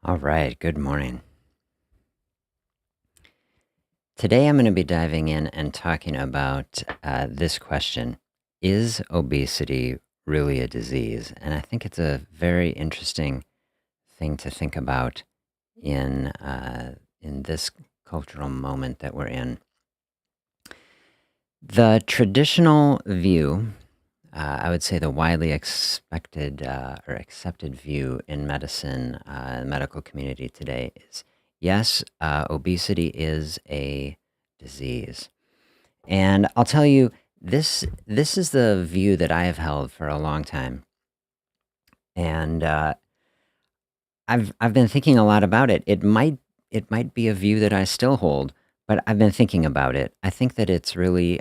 All right, good morning. Today I'm going to be diving in and talking about this question. Is obesity really a disease? And I think it's a very interesting thing to think about in this cultural moment that we're in. The traditional view, I would say the widely expected or accepted view in medicine, medical community today is yes, obesity is a disease. And I'll tell you, this is the view that I have held for a long time, and I've been thinking a lot about it. It might be a view that I still hold, but I've been thinking about it. I think that it's really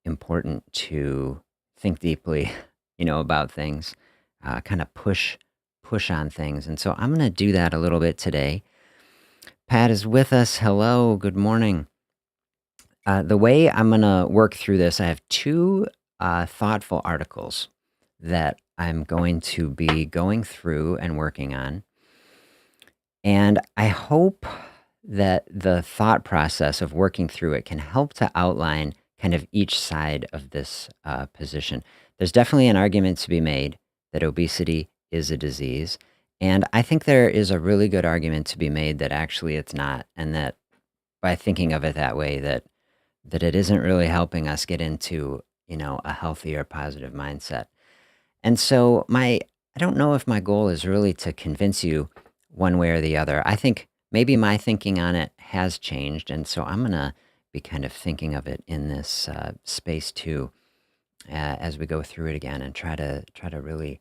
important to think deeply, about things, kind of push on things, and so I'm going to do that a little bit today. Pat is with us. Hello, good morning. The way I'm going to work through this, I have two thoughtful articles that I'm going to be going through and working on. And I hope that the thought process of working through it can help to outline kind of each side of this position. There's definitely an argument to be made that obesity is a disease. And I think there is a really good argument to be made that actually it's not. And that by thinking of it that way, that it isn't really helping us get into, a healthier, positive mindset. And so I don't know if my goal is really to convince you one way or the other. I think maybe my thinking on it has changed, and so I'm gonna be kind of thinking of it in this space too, as we go through it again and try to really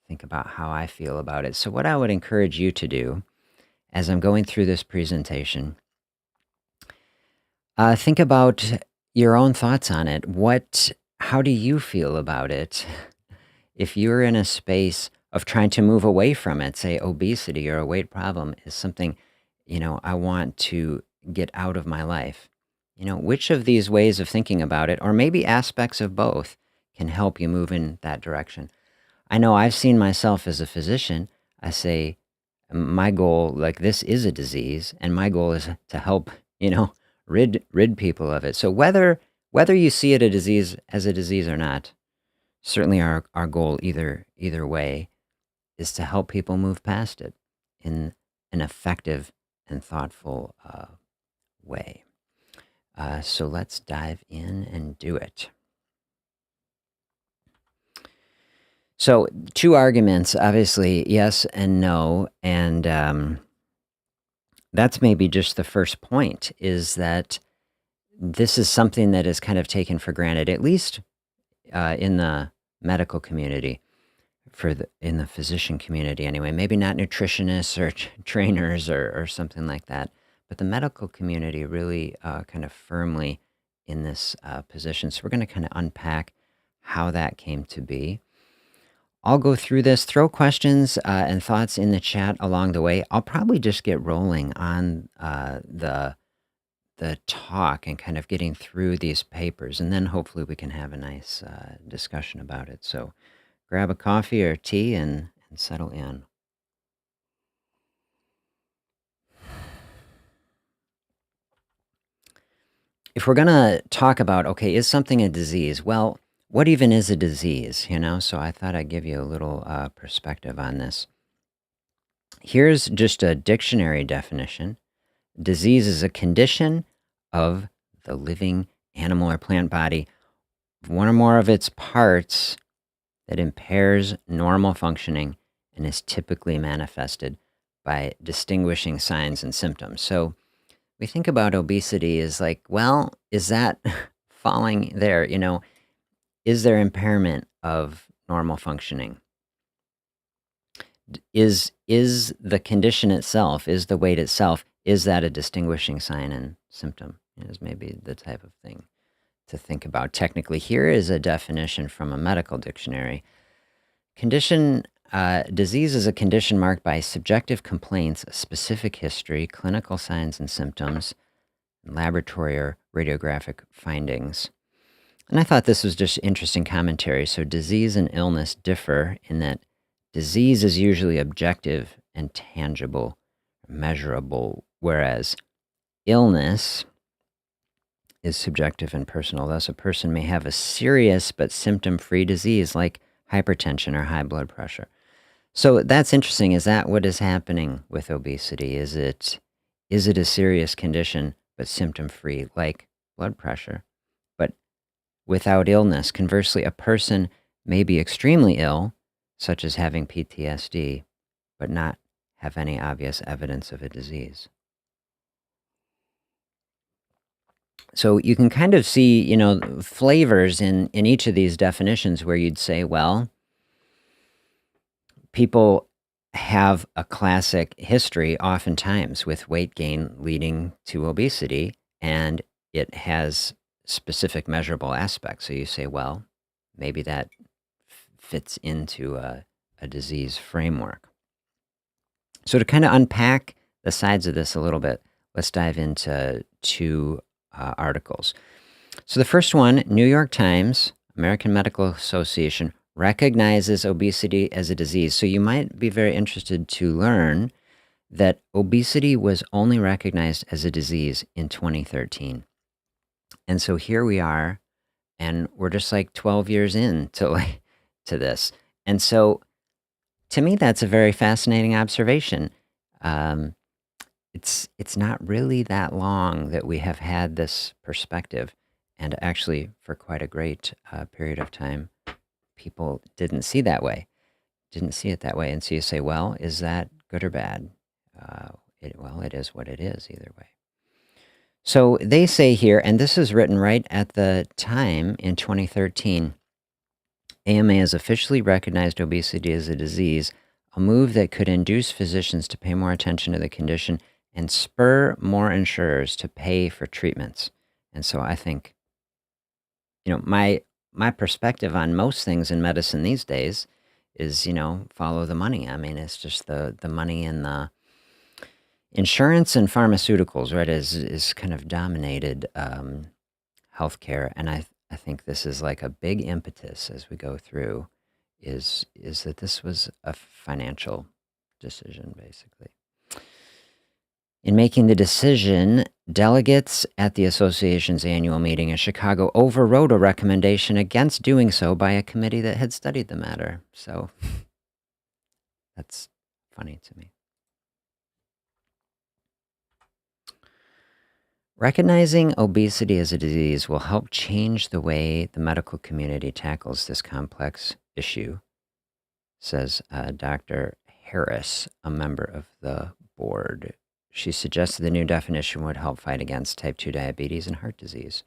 think about how I feel about it. So what I would encourage you to do as I'm going through this presentation, think about your own thoughts on it. How do you feel about it? If you're in a space of trying to move away from it, say obesity or a weight problem is something, I want to get out of my life. Which of these ways of thinking about it, or maybe aspects of both, can help you move in that direction? I know I've seen myself as a physician. I say, my goal, like this is a disease, and my goal is to help, rid people of it. So whether you see it as a disease or not, certainly our goal either way is to help people move past it in an effective and thoughtful way. So let's dive in and do it. So two arguments, obviously, yes and no, and that's maybe just the first point, is that this is something that is kind of taken for granted, at least in the medical community, in the physician community anyway. Maybe not nutritionists or trainers or something like that, but the medical community really kind of firmly in this position. So we're going to kind of unpack how that came to be. I'll go through this, throw questions and thoughts in the chat along the way. I'll probably just get rolling on the talk and kind of getting through these papers, and then hopefully we can have a nice discussion about it. So grab a coffee or tea and settle in. If we're going to talk about, okay, is something a disease? Well, what even is a disease, So I thought I'd give you a little perspective on this. Here's just a dictionary definition. Disease is a condition of the living animal or plant body, one or more of its parts, that impairs normal functioning and is typically manifested by distinguishing signs and symptoms. So we think about obesity as like, well, is that falling there? Is there impairment of normal functioning? Is the condition itself, is the weight itself, is that a distinguishing sign and symptom? Is maybe the type of thing to think about. Technically, here is a definition from a medical dictionary. Disease is a condition marked by subjective complaints, a specific history, clinical signs and symptoms, laboratory or radiographic findings. And I thought this was just interesting commentary. So disease and illness differ in that Disease is usually objective and tangible, measurable, whereas illness is subjective and personal. Thus, a person may have a serious but symptom-free disease like hypertension or high blood pressure. So that's interesting. Is that what is happening with obesity? Is it a serious condition but symptom-free like blood pressure, but without illness? Conversely, a person may be extremely ill, such as having PTSD, but not have any obvious evidence of a disease. So you can kind of see, flavors in each of these definitions where you'd say, well, people have a classic history oftentimes with weight gain leading to obesity, and it has specific measurable aspects. So you say, well, maybe that fits into a disease framework. So to kind of unpack the sides of this a little bit, let's dive into two articles. So the first one, New York Times, American Medical Association recognizes obesity as a disease. So you might be very interested to learn that obesity was only recognized as a disease in 2013. And so here we are, and we're just like 12 years in to this. And so to me, that's a very fascinating observation. It's not really that long that we have had this perspective, and actually for quite a great period of time, people didn't see it that way. And so you say, well, is that good or bad? It is what it is either way. So they say here, and this is written right at the time in 2013, AMA has officially recognized obesity as a disease, a move that could induce physicians to pay more attention to the condition and spur more insurers to pay for treatments. And so I think, my perspective on most things in medicine these days is, follow the money. I mean, it's just the money in the insurance and pharmaceuticals, right, is kind of dominated healthcare. And I think this is like a big impetus as we go through is that this was a financial decision, basically. In making the decision, delegates at the association's annual meeting in Chicago overrode a recommendation against doing so by a committee that had studied the matter. So that's funny to me. Recognizing obesity as a disease will help change the way the medical community tackles this complex issue, says Dr. Harris, a member of the board. She suggested the new definition would help fight against type 2 diabetes and heart disease.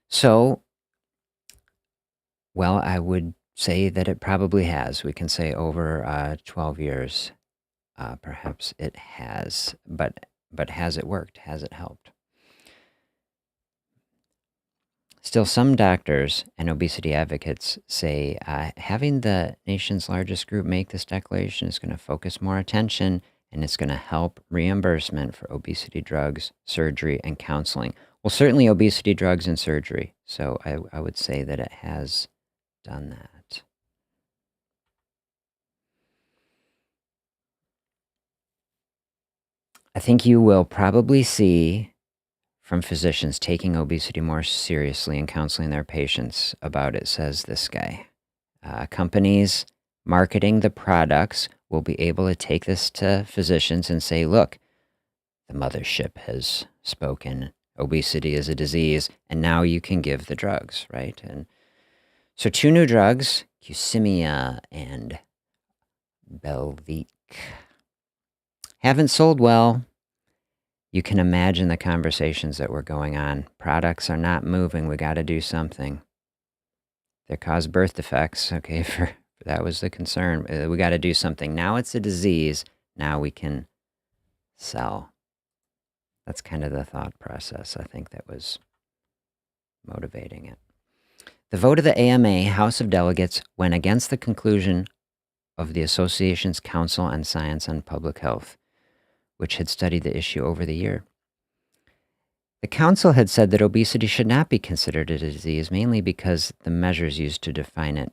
So, well, I would say that it probably has. We can say over 12 years, perhaps it has. But has it worked? Has it helped? Still, some doctors and obesity advocates say having the nation's largest group make this declaration is going to focus more attention, and it's going to help reimbursement for obesity drugs, surgery, and counseling. Well, certainly obesity drugs and surgery. So I would say that it has done that. I think you will probably see from physicians taking obesity more seriously and counseling their patients about it, says this guy. Companies marketing the products will be able to take this to physicians and say, look, the mothership has spoken. Obesity is a disease, and now you can give the drugs, right? And so 2 new drugs, Qsymia and Belviq, haven't sold well. You can imagine the conversations that were going on. Products are not moving. We got to do something. They cause birth defects. Okay, that was the concern. We got to do something. Now it's a disease. Now we can sell. That's kind of the thought process, I think, that was motivating it. The vote of the AMA House of Delegates went against the conclusion of the association's Council on Science and Public Health, which had studied the issue over the year. The council had said that obesity should not be considered a disease, mainly because the measures used to define it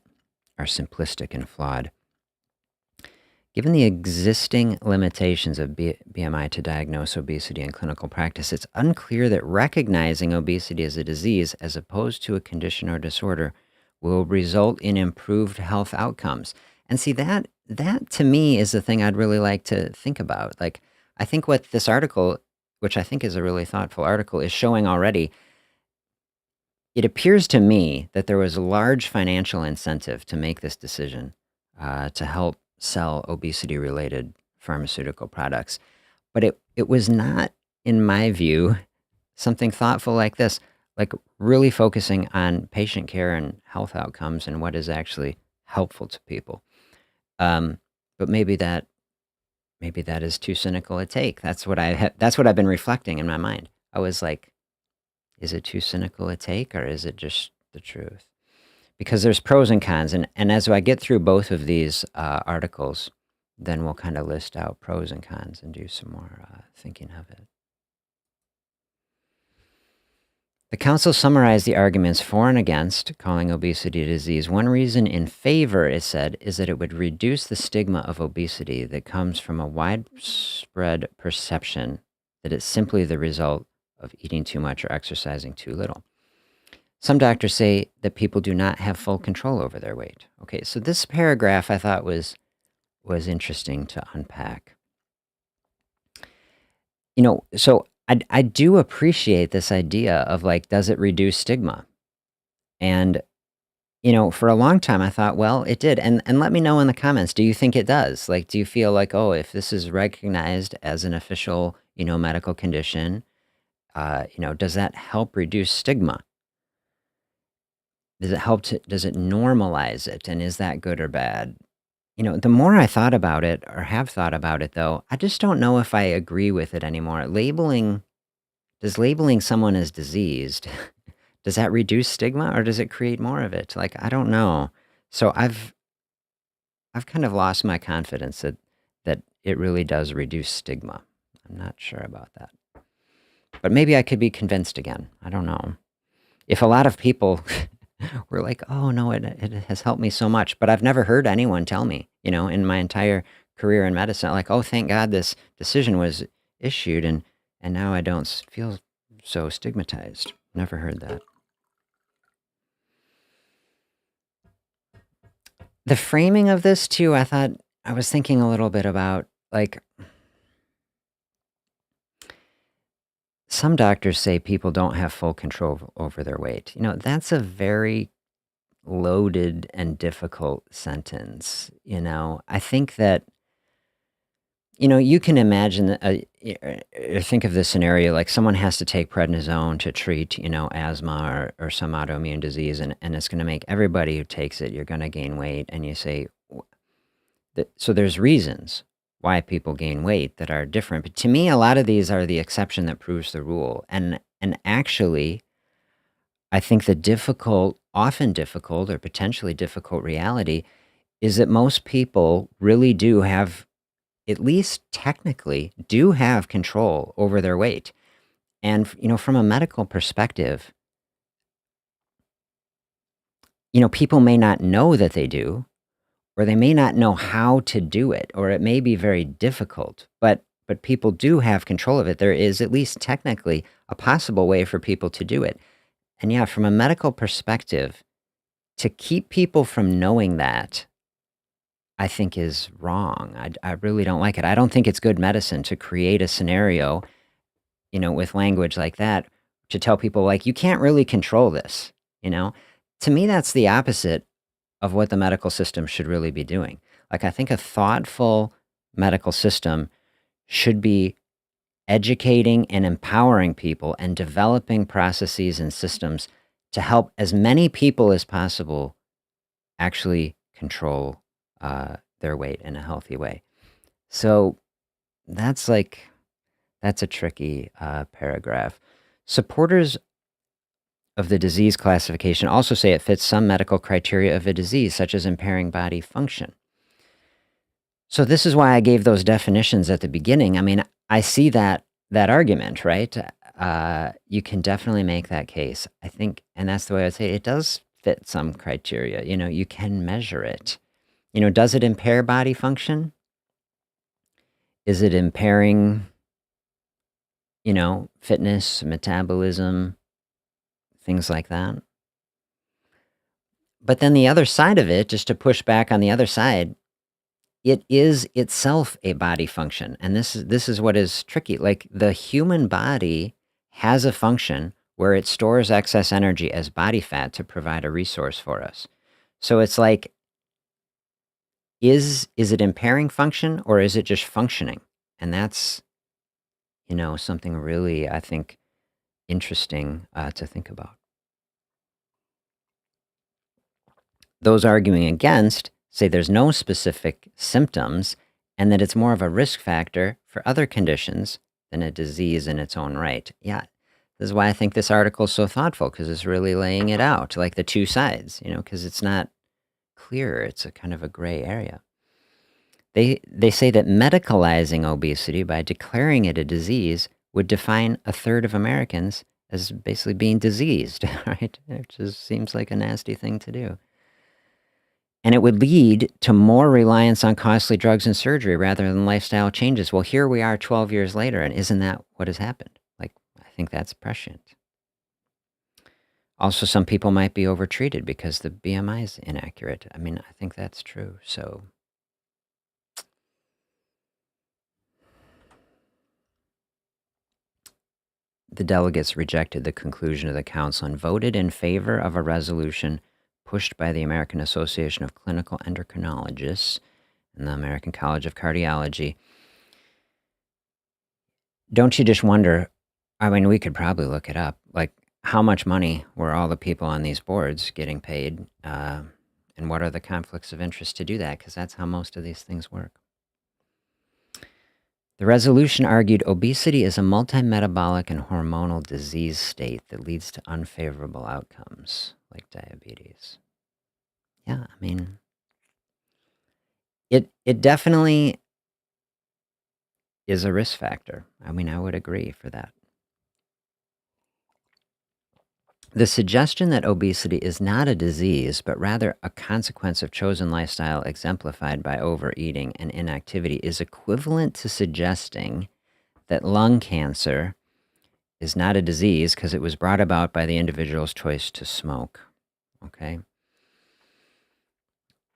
are simplistic and flawed. Given the existing limitations of BMI to diagnose obesity in clinical practice, it's unclear that recognizing obesity as a disease as opposed to a condition or disorder will result in improved health outcomes. And see, that to me is the thing I'd really like to think about. Like, I think what this article, which I think is a really thoughtful article, is showing already, it appears to me that there was a large financial incentive to make this decision to help sell obesity-related pharmaceutical products. But it was not, in my view, something thoughtful like this, like really focusing on patient care and health outcomes and what is actually helpful to people. But maybe that is too cynical a take. That's what I've been reflecting in my mind. I was like, is it too cynical a take, or is it just the truth? Because there's pros and cons, and as I get through both of these articles, then we'll kind of list out pros and cons and do some more thinking of it. The council summarized the arguments for and against calling obesity a disease. One reason in favor, it said, is that it would reduce the stigma of obesity that comes from a widespread perception that it's simply the result of eating too much or exercising too little. Some doctors say that people do not have full control over their weight. Okay, so this paragraph I thought was interesting to unpack. So I do appreciate this idea of like, does it reduce stigma? And, for a long time I thought, well, it did. And let me know in the comments, do you think it does? Like, do you feel like, oh, if this is recognized as an official, medical condition, does that help reduce stigma? Does it normalize it? And is that good or bad? The more I thought about it or have thought about it though, I just don't know if I agree with it anymore. Does labeling someone as diseased, does that reduce stigma or does it create more of it? Like, I don't know. So I've kind of lost my confidence that it really does reduce stigma. I'm not sure about that. But maybe I could be convinced again. I don't know. If a lot of people were like, oh no, it has helped me so much, but I've never heard anyone tell me, in my entire career in medicine, like, oh, thank God this decision was issued and now I don't feel so stigmatized. Never heard that. The framing of this too, I was thinking a little bit about, like, some doctors say people don't have full control over their weight. That's a very loaded and difficult sentence. I think that, you can imagine, think of this scenario, like someone has to take prednisone to treat, asthma or some autoimmune disease, and it's going to make everybody who takes it, you're going to gain weight. And you say, so there's reasons why people gain weight that are different. But to me, a lot of these are the exception that proves the rule. And actually, I think the often difficult or potentially difficult reality is that most people really do have, at least technically, do have control over their weight. And, from a medical perspective, people may not know that they do, or they may not know how to do it, or it may be very difficult, but people do have control of it. There is at least technically a possible way for people to do it. And yeah, from a medical perspective, to keep people from knowing that, I think is wrong. I really don't like it. I don't think it's good medicine to create a scenario, with language like that, to tell people like, you can't really control this, To me, that's the opposite of what the medical system should really be doing. Like, I think a thoughtful medical system should be educating and empowering people and developing processes and systems to help as many people as possible actually control their weight in a healthy way. So that's a tricky paragraph. Supporters of the disease classification also say it fits some medical criteria of a disease, such as impairing body function. So this is why I gave those definitions at the beginning. I mean, I see that argument, right? You can definitely make that case, I think, and that's the way I'd say it does fit some criteria. You can measure it. Does it impair body function? Is it impairing, fitness, metabolism, things like that? But then the other side of it, just to push back on the other side, it is itself a body function. And this is what is tricky. Like the human body has a function where it stores excess energy as body fat to provide a resource for us. So it's like, is it impairing function or is it just functioning? And that's, something really, I think, interesting to think about. Those arguing against say there's no specific symptoms and that it's more of a risk factor for other conditions than a disease in its own right. Yeah, this is why I think this article is so thoughtful, because it's really laying it out, like the two sides, because it's not clear. It's a kind of a gray area. They say that medicalizing obesity by declaring it a disease would define a third of Americans as basically being diseased, right? It just seems like a nasty thing to do. And it would lead to more reliance on costly drugs and surgery rather than lifestyle changes. Well, here we are 12 years later, and isn't that what has happened? Like, I think that's prescient. Also, some people might be overtreated because the BMI is inaccurate. I mean, I think that's true. So, the delegates rejected the conclusion of the council and voted in favor of a resolution pushed by the American Association of Clinical Endocrinologists and the American College of Cardiology. Don't you just wonder, I mean, we could probably look it up, like how much money were all the people on these boards getting paid, and what are the conflicts of interest to do that? Because that's how most of these things work. The resolution argued obesity is a multimetabolic and hormonal disease state that leads to unfavorable outcomes like diabetes. Yeah, I mean, it definitely is a risk factor. I mean, I would agree for that. The suggestion that obesity is not a disease, but rather a consequence of chosen lifestyle exemplified by overeating and inactivity is equivalent to suggesting that lung cancer is not a disease because it was brought about by the individual's choice to smoke. Okay?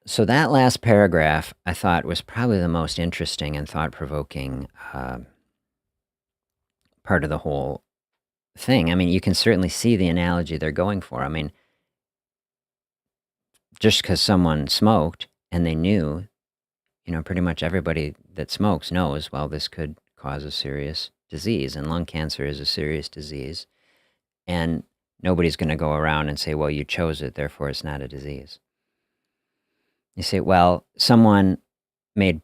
So that last paragraph, I thought, was probably the most interesting and thought-provoking part of the whole thing. I mean, you can certainly see the analogy they're going for. I mean, just because someone smoked and they knew, pretty much everybody that smokes knows, well, this could cause a serious disease, and lung cancer is a serious disease. And nobody's going to go around and say, well, you chose it, therefore it's not a disease. You say, well, someone made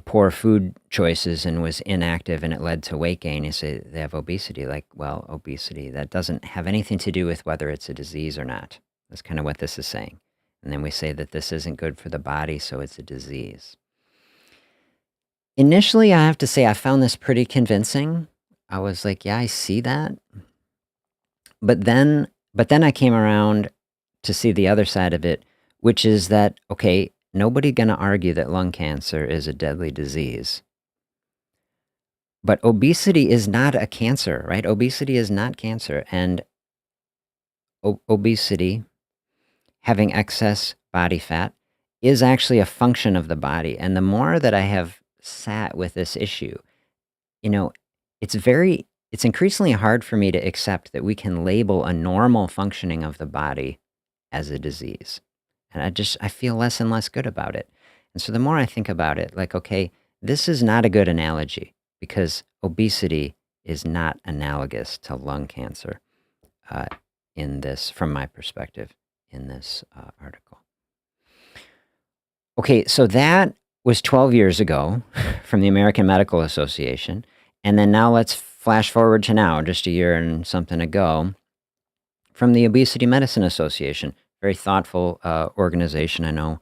poor food choices and was inactive and it led to weight gain. You say they have obesity. Like, well, obesity, that doesn't have anything to do with whether it's a disease or not. That's kind of what this is saying. And then we say that this isn't good for the body, so it's a disease. Initially, I have to say I found this pretty convincing. I was like, yeah, I see that. But then I came around to see the other side of it, which is that, okay, nobody going to argue that lung cancer is a deadly disease. But obesity is not a cancer, right? Obesity is not cancer. And obesity, having excess body fat, is actually a function of the body. And the more that I have sat with this issue, it's increasingly hard for me to accept that we can label a normal functioning of the body as a disease. And I feel less and less good about it. And so the more I think about it, like, okay, this is not a good analogy because obesity is not analogous to lung cancer in this, from my perspective, in this article. Okay, so that was 12 years ago from the American Medical Association. And then now let's flash forward to now, just a year and something ago, from the Obesity Medicine Association. Very thoughtful organization. I know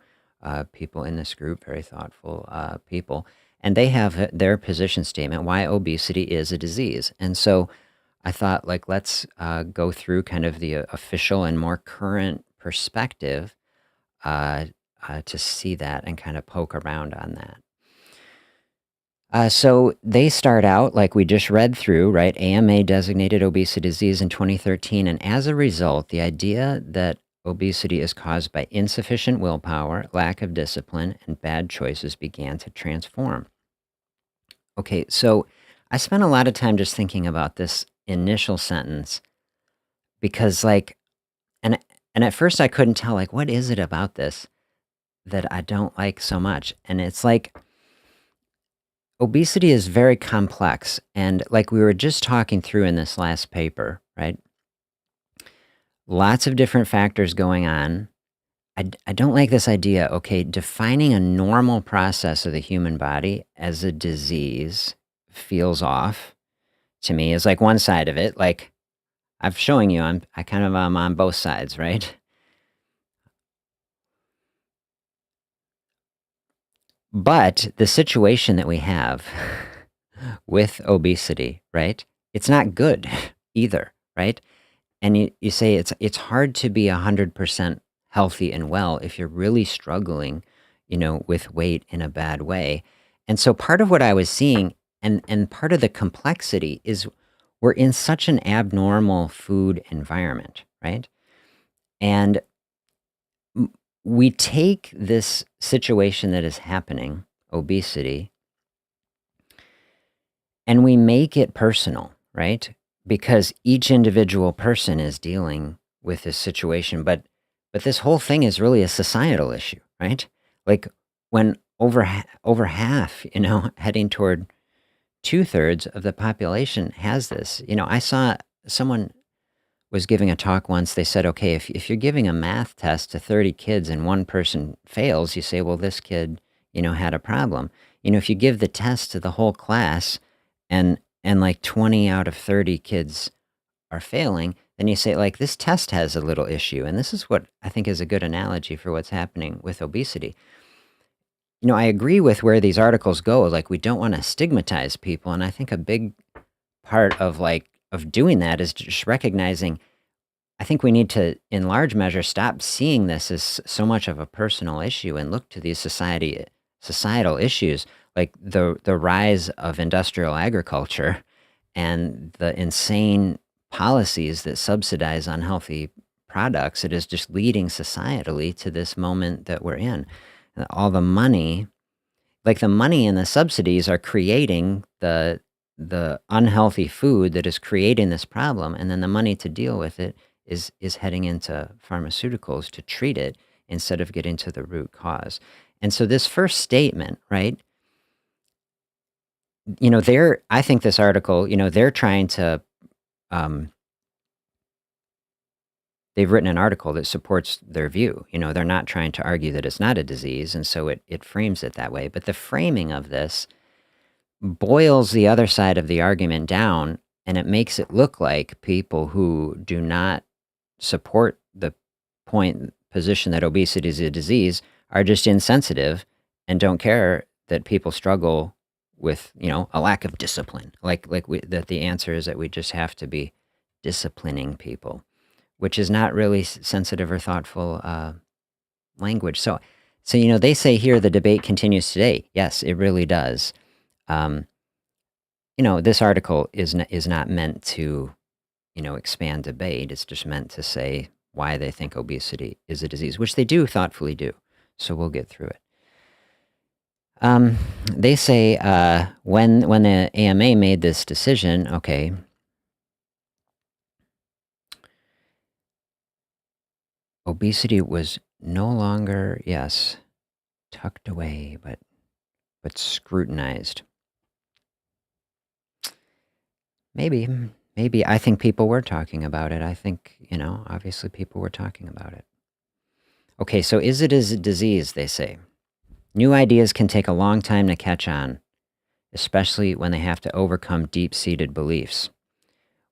people in this group, very thoughtful people. And they have their position statement, why obesity is a disease. And so I thought, like, let's go through kind of the official and more current perspective to see that and kind of poke around on that. So they start out like we just read through, right? AMA designated obesity disease in 2013, and as a result, the idea that obesity is caused by insufficient willpower, lack of discipline, and bad choices began to transform. Okay, so I spent a lot of time just thinking about this initial sentence because, like, and and at first I couldn't tell, like, what is it about this that I don't like so much? And it's like obesity is very complex, and like we were just talking through in this last paper, right? Lots of different factors going on. I don't like this idea, okay, defining a normal process of the human body as a disease feels off to me is like one side of it. Like I'm showing you, I kind of am on both sides, right? But the situation that we have with obesity, right? It's not good either, right? And you say it's hard to be 100% healthy and well if you're really struggling, with weight in a bad way. And so part of what I was seeing and part of the complexity is we're in such an abnormal food environment, right? And m- we take this situation that is happening, obesity, and we make it personal, right? Because each individual person is dealing with this situation, but this whole thing is really a societal issue, right? Like when over half, heading toward 2/3 of the population has this. I saw someone was giving a talk once. They said, okay, if you're giving a math test to 30 kids and one person fails, you say, well, this kid, had a problem. If you give the test to the whole class and like 20 out of 30 kids are failing, then you say, like, this test has a little issue. And this is what I think is a good analogy for what's happening with obesity. I agree with where these articles go. Like, we don't want to stigmatize people. And I think a big part of doing that is just recognizing I think we need to, in large measure, stop seeing this as so much of a personal issue and look to these societal issues like the rise of industrial agriculture and the insane policies that subsidize unhealthy products. It is just leading societally to this moment that we're in. All the money, like the money and the subsidies, are creating the unhealthy food that is creating this problem, and then the money to deal with it is heading into pharmaceuticals to treat it instead of getting to the root cause. And so this first statement, right? I think this article, they're trying to, um, they've written an article that supports their view. They're not trying to argue that it's not a disease, and so it frames it that way. But the framing of this boils the other side of the argument down, and it makes it look like people who do not support the position that obesity is a disease are just insensitive and don't care that people struggle with, a lack of discipline. That the answer is that we just have to be disciplining people, which is not really sensitive or thoughtful language. So they say here the debate continues today. Yes, it really does. Um, this article is not meant to expand debate. It's just meant to say why they think obesity is a disease, which they do thoughtfully do. So we'll get through it. They say when the AMA made this decision, okay, obesity was no longer, yes, tucked away, but scrutinized. Maybe I think people were talking about it. I think, obviously people were talking about it. Okay, so is it a disease, they say? New ideas can take a long time to catch on, especially when they have to overcome deep-seated beliefs,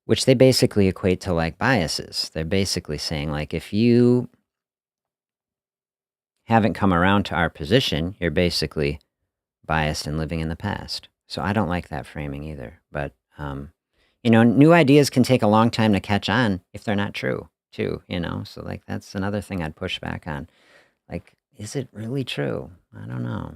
which they basically equate to like biases. They're basically saying, like, if you haven't come around to our position, you're basically biased and living in the past. So I don't like that framing either. But, new ideas can take a long time to catch on if they're not true, too, So, like, that's another thing I'd push back on. Like, is it really true? I don't know.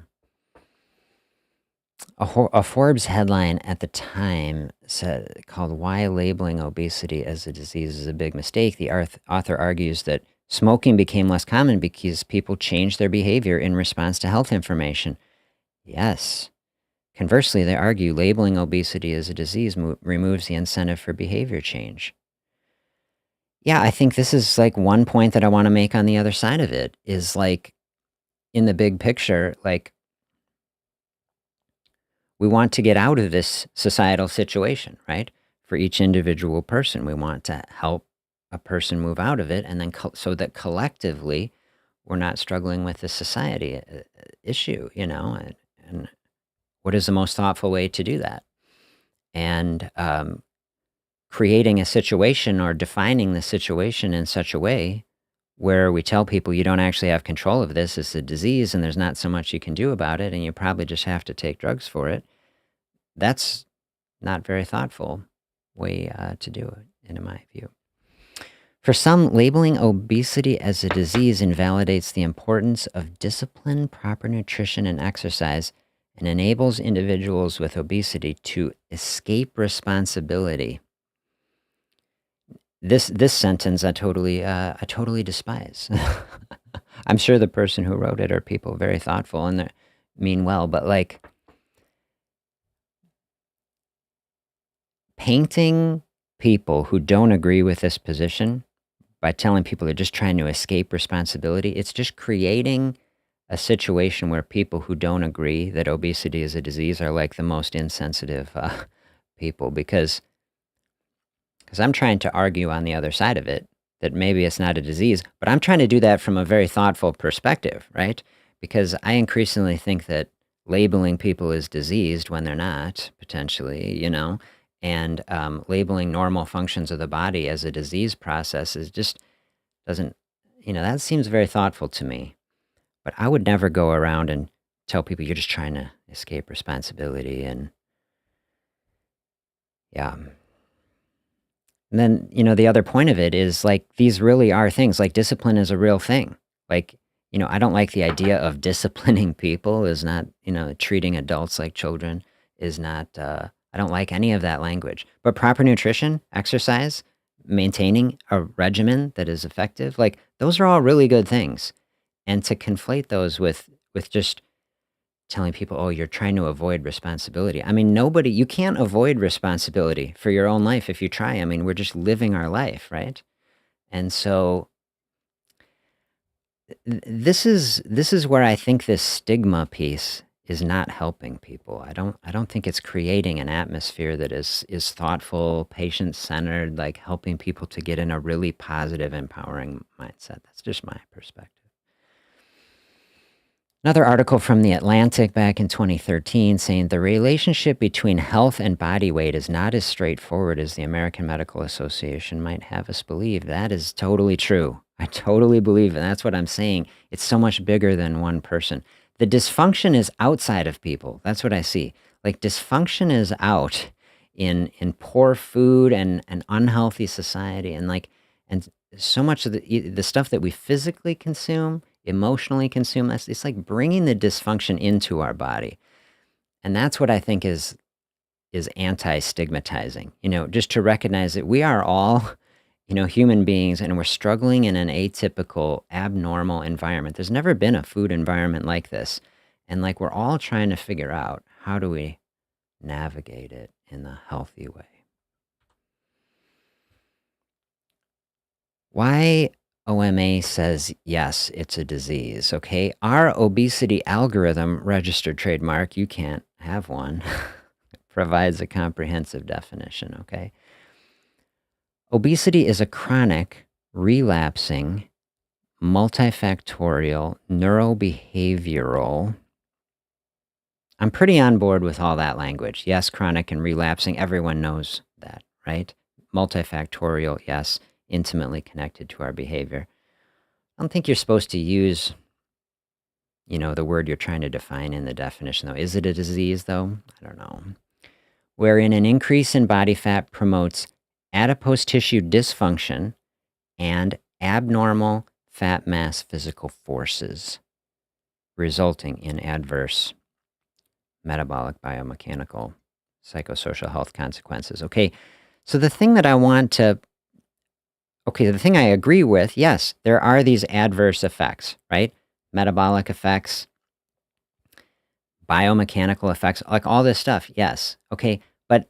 A Forbes headline at the time said called "Why Labeling Obesity as a Disease is a Big Mistake." The author argues that smoking became less common because people changed their behavior in response to health information. Yes. Conversely, they argue labeling obesity as a disease removes the incentive for behavior change. Yeah, I think this is like one point that I want to make on the other side of it is like in the big picture, like we want to get out of this societal situation, right? For each individual person, we want to help a person move out of it, and then so that collectively we're not struggling with the society issue, and what is the most thoughtful way to do that? And creating a situation or defining the situation in such a way where we tell people you don't actually have control of this, it's a disease and there's not so much you can do about it, and you probably just have to take drugs for it. That's not very thoughtful way to do it, in my view. For some, labeling obesity as a disease invalidates the importance of discipline, proper nutrition, and exercise, and enables individuals with obesity to escape responsibility. This sentence I totally despise. I'm sure the person who wrote it are people very thoughtful and they mean well, but like painting people who don't agree with this position by telling people they're just trying to escape responsibility, it's just creating a situation where people who don't agree that obesity is a disease are like the most insensitive people because I'm trying to argue on the other side of it that maybe it's not a disease, but I'm trying to do that from a very thoughtful perspective, right? Because I increasingly think that labeling people as diseased when they're not, potentially, and labeling normal functions of the body as a disease process is just doesn't, that seems very thoughtful to me. But I would never go around and tell people you're just trying to escape responsibility and, yeah. And then, the other point of it is like these really are things. Like discipline is a real thing. Like, I don't like the idea of disciplining people is not, treating adults like children is not, I don't like any of that language. But proper nutrition, exercise, maintaining a regimen that is effective, like those are all really good things. And to conflate those with just telling people, oh, you're trying to avoid responsibility. I mean, you can't avoid responsibility for your own life if you try. I mean, we're just living our life, right? And so this is where I think this stigma piece is not helping people. I don't think it's creating an atmosphere that is thoughtful, patient-centered, like helping people to get in a really positive, empowering mindset. That's just my perspective. Another article from The Atlantic back in 2013 saying the relationship between health and body weight is not as straightforward as the American Medical Association might have us believe. That is totally true. I totally believe it. That's what I'm saying. It's so much bigger than one person. The dysfunction is outside of people. That's what I see. Like dysfunction is out in poor food and an unhealthy society and so much of the stuff that we physically consume, emotionally consume, it's like bringing the dysfunction into our body. And that's what I think is anti-stigmatizing, just to recognize that we are all, human beings and we're struggling in an atypical, abnormal environment. There's never been a food environment like this. And like we're all trying to figure out how do we navigate it in a healthy way. Why OMA says, yes, it's a disease, okay? Our obesity algorithm, registered trademark, you can't have one, provides a comprehensive definition, okay? Obesity is a chronic, relapsing, multifactorial, neurobehavioral. I'm pretty on board with all that language. Yes, chronic and relapsing, everyone knows that, right? Multifactorial, yes, intimately connected to our behavior. I don't think you're supposed to use, the word you're trying to define in the definition, though. Is it a disease, though? I don't know. Wherein an increase in body fat promotes adipose tissue dysfunction and abnormal fat mass physical forces, resulting in adverse metabolic, biomechanical, psychosocial health consequences. Okay, so the thing that I want to, okay, the thing I agree with, yes, there are these adverse effects, right? Metabolic effects, biomechanical effects, like all this stuff, yes. Okay, but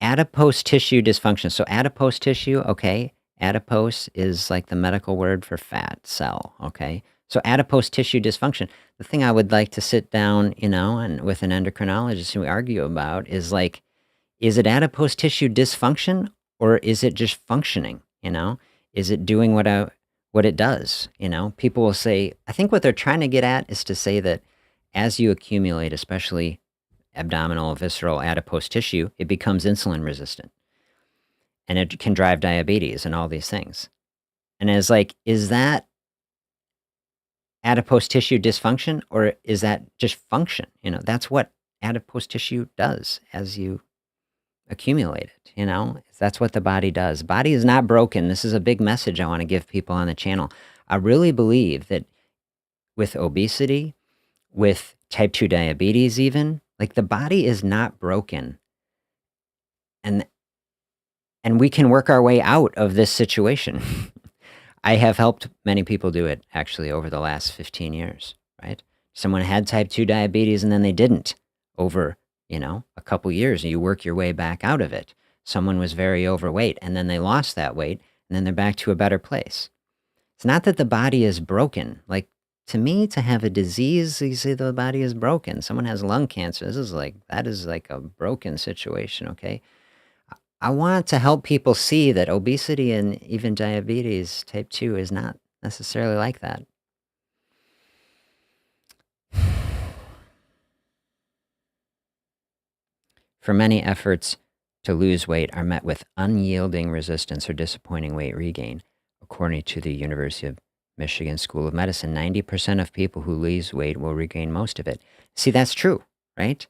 adipose tissue dysfunction. So adipose tissue, okay, adipose is like the medical word for fat cell, okay? So adipose tissue dysfunction. The thing I would like to sit down, and with an endocrinologist and we argue about is like, is it adipose tissue dysfunction or is it just functioning, Is it doing what it does, People will say, I think what they're trying to get at is to say that as you accumulate, especially abdominal, visceral, adipose tissue, it becomes insulin resistant. And it can drive diabetes and all these things. And it's like, is that adipose tissue dysfunction or is that just function? That's what adipose tissue does as you accumulate it, That's what the body does. Body is not broken. This is a big message I want to give people on the channel. I really believe that with obesity, with type 2 diabetes even, like the body is not broken. And we can work our way out of this situation. I have helped many people do it actually over the last 15 years, right? Someone had type 2 diabetes and then they didn't over, a couple years, and you work your way back out of it. Someone was very overweight and then they lost that weight and then they're back to a better place. It's not that the body is broken. Like, to me, to have a disease, you say the body is broken. Someone has lung cancer. That is like a broken situation, okay? I want to help people see that obesity and even diabetes type 2 is not necessarily like that. For many, efforts to lose weight are met with unyielding resistance or disappointing weight regain. According to the University of Michigan School of Medicine, 90% of people who lose weight will regain most of it. See, that's true, right?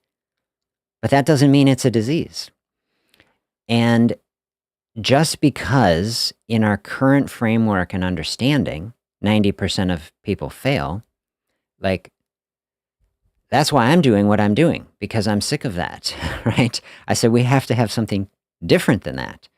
But that doesn't mean it's a disease. And just because in our current framework and understanding, 90% of people fail, like, that's why I'm doing what I'm doing, because I'm sick of that, right? I said we have to have something different than that.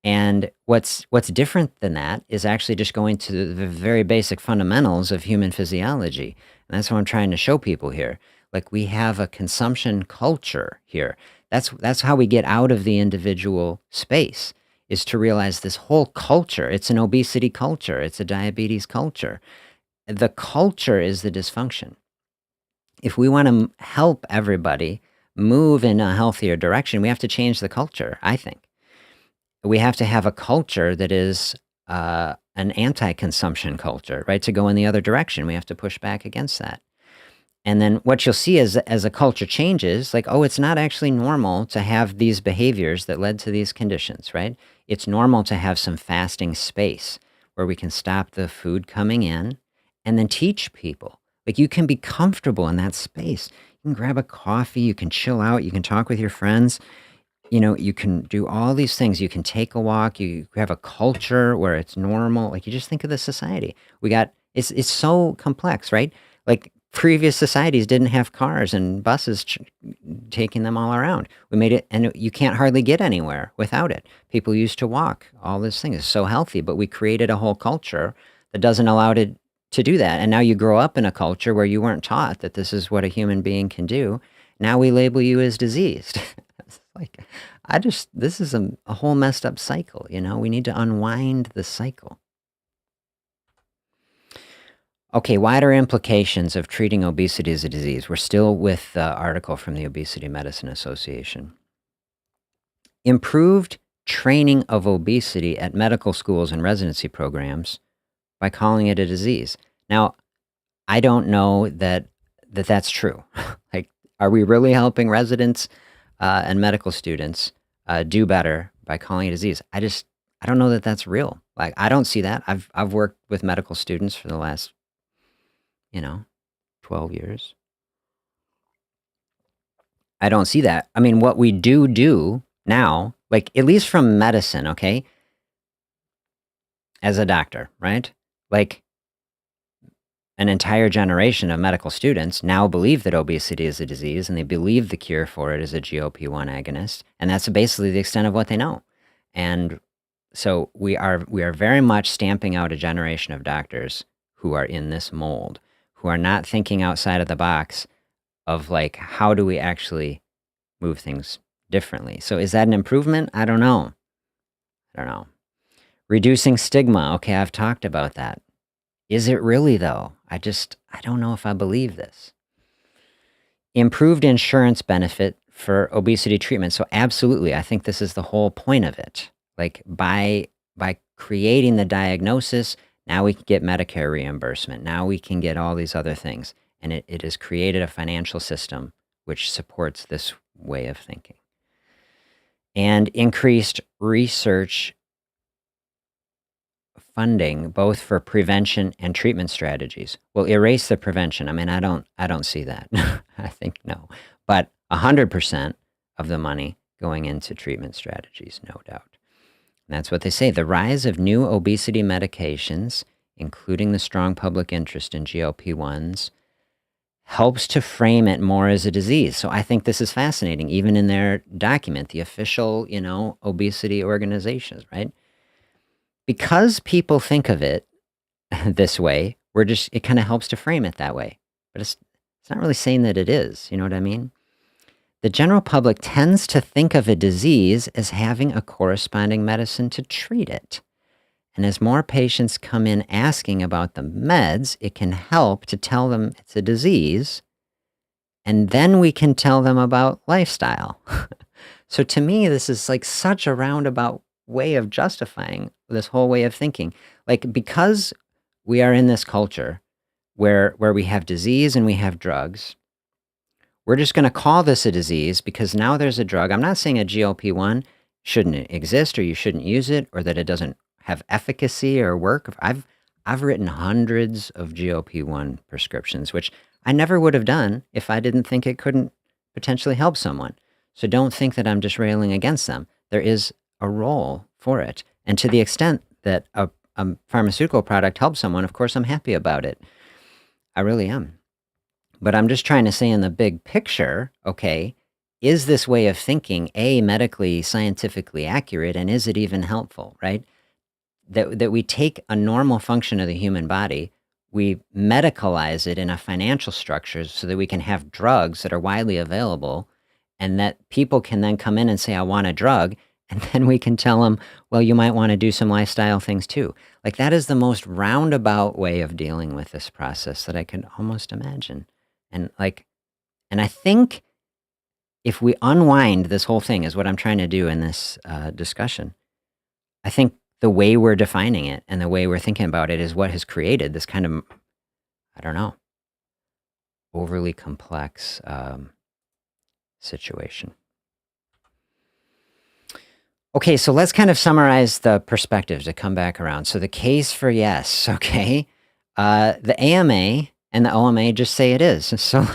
And what's different than that is actually just going to the very basic fundamentals of human physiology. And that's what I'm trying to show people here. Like, we have a consumption culture here. That's how we get out of the individual space, is to realize this whole culture. It's an obesity culture. It's a diabetes culture. The culture is the dysfunction. If we want to help everybody move in a healthier direction, we have to change the culture, I think. We have to have a culture that is an anti-consumption culture, right? To go in the other direction, we have to push back against that. And then what you'll see is, as a culture changes, like, oh, it's not actually normal to have these behaviors that led to these conditions, right? It's normal to have some fasting space where we can stop the food coming in and then teach people. Like, you can be comfortable in that space. You can grab a coffee, you can chill out, you can talk with your friends. You can do all these things. You can take a walk. You have a culture where it's normal. Like, you just think of the society. It's so complex, right? Like, previous societies didn't have cars and buses taking them all around. We made it, and you can't hardly get anywhere without it. People used to walk. All this thing is so healthy, but we created a whole culture that doesn't allow it to do that. And now you grow up in a culture where you weren't taught that this is what a human being can do. Now we label you as diseased. It's like, this is a whole messed up cycle, We need to unwind the cycle. Okay, wider implications of treating obesity as a disease. We're still with the article from the Obesity Medicine Association. Improved training of obesity at medical schools and residency programs by calling it a disease. Now, I don't know that's true. Like, are we really helping residents and medical students do better by calling it a disease? I don't know that that's real. Like, I don't see that. I've worked with medical students for the last 12 years. I don't see that. I mean, what we do now, like, at least from medicine, okay, as a doctor, right? Like, an entire generation of medical students now believe that obesity is a disease, and they believe the cure for it is a GLP-1 agonist, and that's basically the extent of what they know. And so we are very much stamping out a generation of doctors who are in this mold, who are not thinking outside of the box of like, how do we actually move things differently? So is that an improvement? I don't know. Reducing stigma. Okay, I've talked about that. Is it really though? I don't know if I believe this. Improved insurance benefit for obesity treatment. So absolutely, I think this is the whole point of it. Like by creating the diagnosis, now we can get Medicare reimbursement. Now we can get all these other things. And it has created a financial system which supports this way of thinking. And increased research funding, both for prevention and treatment strategies. Well, erase the prevention. I mean, I don't see that. I think no. But 100% of the money going into treatment strategies, no doubt. And that's what they say. The rise of new obesity medications, including the strong public interest in GLP-1s, helps to frame it more as a disease. So I think this is fascinating, even in their document, the official, obesity organizations, right? Because people think of it this way, it kind of helps to frame it that way. But it's not really saying that it is, you know what I mean? The general public tends to think of a disease as having a corresponding medicine to treat it. And as more patients come in asking about the meds, it can help to tell them it's a disease, and then we can tell them about lifestyle. So to me, this is like such a roundabout way of justifying this whole way of thinking. Like, because we are in this culture where we have disease and we have drugs, we're just going to call this a disease because now there's a drug. I'm not saying a GLP-1 shouldn't exist or you shouldn't use it or that it doesn't have efficacy or work. I've written hundreds of GLP-1 prescriptions, which I never would have done if I didn't think it couldn't potentially help someone. So don't think that I'm just railing against them. There is a role for it. And to the extent that a pharmaceutical product helps someone, of course, I'm happy about it. I really am. But I'm just trying to say in the big picture, okay, is this way of thinking, A, medically, scientifically accurate, and is it even helpful, right? That we take a normal function of the human body, we medicalize it in a financial structure so that we can have drugs that are widely available, and that people can then come in and say, I want a drug, and then we can tell them, well, you might want to do some lifestyle things too. Like, that is the most roundabout way of dealing with this process that I can almost imagine. And I think if we unwind this whole thing, is what I'm trying to do in this discussion, I think the way we're defining it and the way we're thinking about it is what has created this kind of, I don't know, overly complex situation. Okay, so let's kind of summarize the perspectives to come back around. So the case for yes, okay? The AMA and the OMA just say it is. So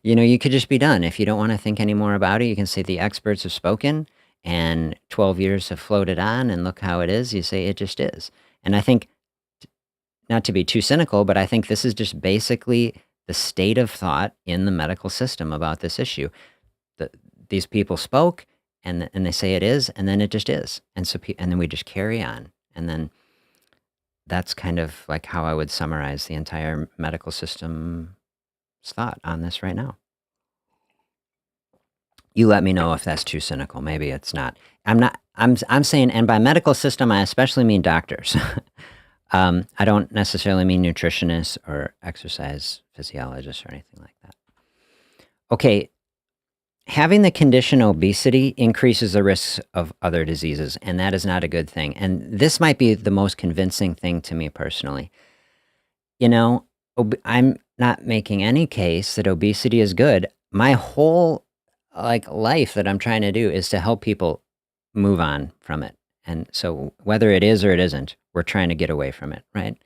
you could just be done. If you don't want to think any more about it, you can say the experts have spoken and 12 years have floated on and look how it is. You say it just is. And I think, not to be too cynical, but I think this is just basically the state of thought in the medical system about this issue. These people spoke, and they say it is, and then it just is. And then we just carry on. And then that's kind of like how I would summarize the entire medical system's thought on this right now. You let me know if that's too cynical. Maybe it's not. I'm saying, and by medical system, I especially mean doctors. I don't necessarily mean nutritionists or exercise physiologists or anything like that. Okay. Having the condition obesity increases the risks of other diseases, and that is not a good thing. And this might be the most convincing thing to me personally. I'm not making any case that obesity is good. My whole life that I'm trying to do is to help people move on from it. And so whether it is or it isn't, we're trying to get away from it, right?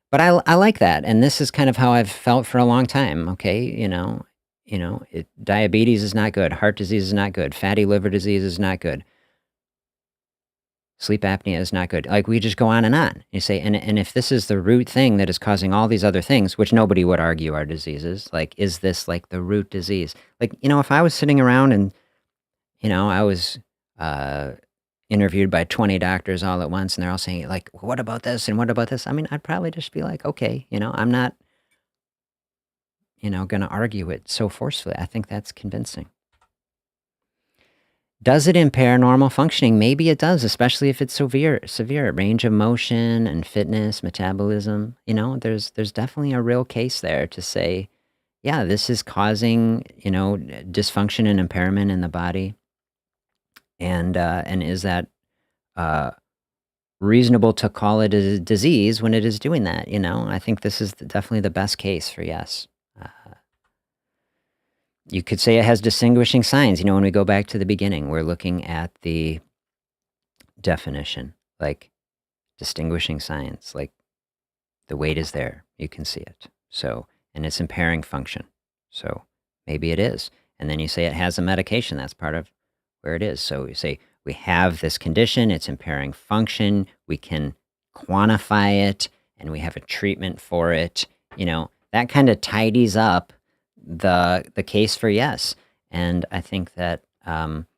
But I like that, and this is kind of how I've felt for a long time. Okay, diabetes is not good. Heart disease is not good. Fatty liver disease is not good. sleep apnea is not good. Like, we just go on and on. You say, and if this is the root thing that is causing all these other things, which nobody would argue are diseases, like, is this like the root disease? Like, if I was sitting around and, I was uh, interviewed by 20 doctors all at once and they're all saying, like, what about this and what about this? I mean, I'd probably just be like, okay, I'm not, going to argue it so forcefully. I think that's convincing. Does it impair normal functioning? Maybe it does, especially if it's severe range of motion and fitness, metabolism. There's definitely a real case there to say, yeah, this is causing, dysfunction and impairment in the body. And is that reasonable to call it a disease when it is doing that? I think this is definitely the best case for yes. You could say it has distinguishing signs. When we go back to the beginning, we're looking at the definition, like distinguishing signs, like the weight is there, you can see it. So, and it's impairing function. So maybe it is. And then you say it has a medication, that's part of where it is. So you say, we have this condition, it's impairing function, we can quantify it, and we have a treatment for it. That kind of tidies up the case for yes. And I think that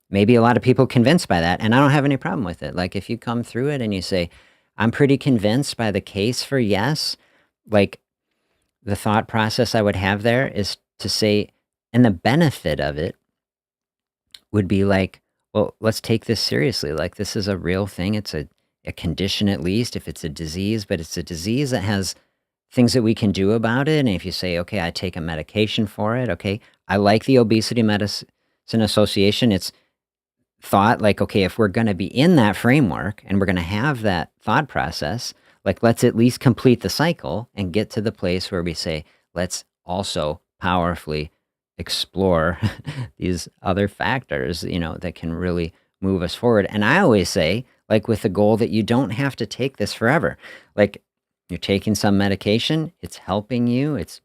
maybe a lot of people convinced by that, and I don't have any problem with it. Like, if you come through it and you say, I'm pretty convinced by the case for yes, like, the thought process I would have there is to say, and the benefit of it would be like, well, let's take this seriously. Like, this is a real thing. It's a condition, at least, if it's a disease, but it's a disease that has things that we can do about it. And if you say, okay, I take a medication for it, okay, I like the Obesity Medicine Association. It's thought like, okay, if we're going to be in that framework and we're going to have that thought process, like, let's at least complete the cycle and get to the place where we say, let's also powerfully explore these other factors, that can really move us forward. And I always say, like, with the goal that you don't have to take this forever. Like, you're taking some medication, it's helping you, it's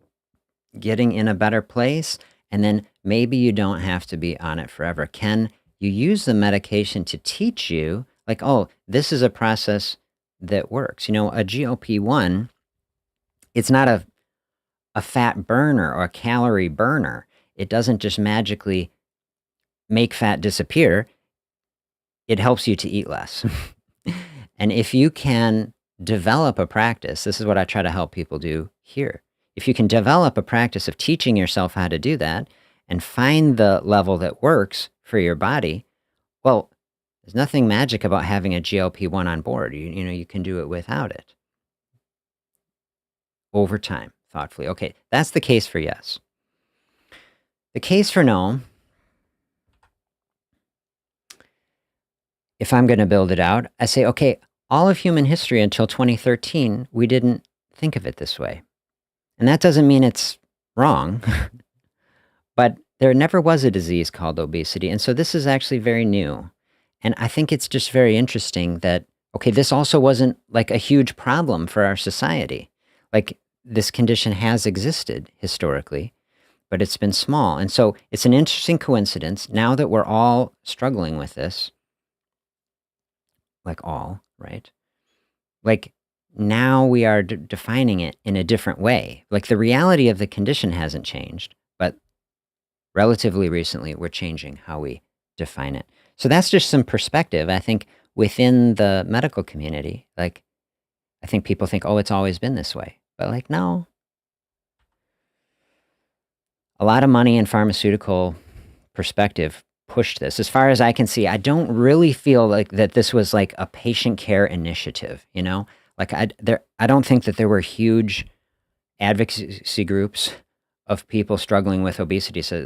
getting in a better place, and then maybe you don't have to be on it forever. Can you use the medication to teach you, like, oh, this is a process that works? A GLP-1, it's not a fat burner or a calorie burner. It doesn't just magically make fat disappear. It helps you to eat less. And if you can develop a practice, this is what I try to help people do here. If you can develop a practice of teaching yourself how to do that and find the level that works for your body, well, there's nothing magic about having a GLP-1 on board. You can do it without it. Over time, thoughtfully. Okay, that's the case for yes. The case for no, if I'm going to build it out, I say, okay, all of human history until 2013, we didn't think of it this way. And that doesn't mean it's wrong, but there never was a disease called obesity. And so this is actually very new. And I think it's just very interesting that, okay, this also wasn't like a huge problem for our society. Like, this condition has existed historically, but it's been small. And so it's an interesting coincidence now that we're all struggling with this, like all, right? Like, now we are defining it in a different way. Like, the reality of the condition hasn't changed, but relatively recently we're changing how we define it. So that's just some perspective. I think within the medical community, like, I think people think, oh, it's always been this way. But like, no. A lot of money and pharmaceutical perspective pushed this. As far as I can see, I don't really feel like that this was like a patient care initiative, Like, I don't think that there were huge advocacy groups of people struggling with obesity. So